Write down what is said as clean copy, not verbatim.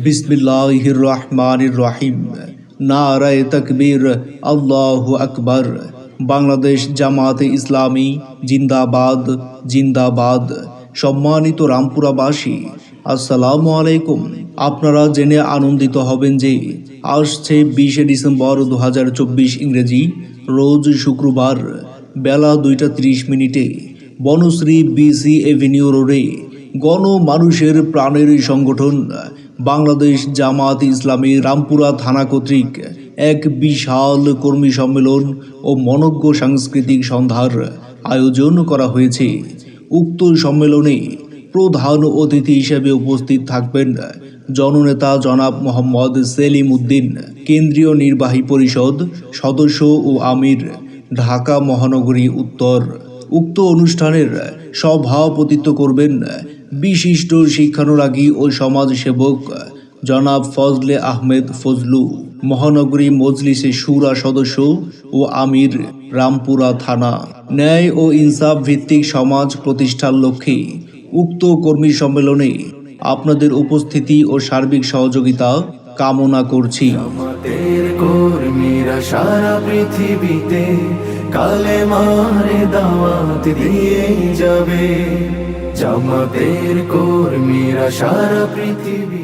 বিসমিল্লাহির রহমানির রহিম। নারায়ে তাকবীর, আল্লাহু আকবার। বাংলাদেশ জামাতে ইসলামী জিন্দাবাদ, জিন্দাবাদ। সম্মানিত রামপুরাবাসী, আসসালামু আলাইকুম। আপনারা জেনে আনন্দিত হবেন যে আসছে 20 ডিসেম্বর 2024 ইংরেজি রোজ শুক্রবার বেলা 2:30 বনশ্রী বিসি এভিনিউ রোডে গণমানুষের প্রাণের সংগঠন বাংলাদেশ জামাত ইসলামী রামপুরা থানা কর্তৃক এক বিশাল কর্মী সম্মেলন ও মনোজ্ঞ সাংস্কৃতিক সন্ধ্যার আয়োজন করা হয়েছে। উক্ত সম্মেলনে প্রধান অতিথি হিসেবে উপস্থিত থাকবেন জননেতা জনাব মোহাম্মদ সেলিম উদ্দিন, কেন্দ্রীয় নির্বাহী পরিষদ সদস্য ও আমির, ঢাকা মহানগরী উত্তর। উক্ত অনুষ্ঠানের সভাপতিত্ব করবেন বিশিষ্ট শিক্ষানুরাগী ও সমাজসেবক জনাব ফজলে আহমেদ ফজলু, মহানগরী মজলিসে শুরা সদস্য ও আমির, রামপুরা থানা। ন্যায় ও ইনসাফ ভিত্তিক সমাজ প্রতিষ্ঠার লক্ষ্যে উক্ত কর্মী সম্মেলনে আপনাদের উপস্থিতি ও সার্বিক সহযোগিতা কামনা করছি। জামাতের কর্মীরা সারা পৃথিবীতে কালেমার দাওয়াত দিয়ে যাবে। জামাতের কর্মীরা সারা পৃথিবী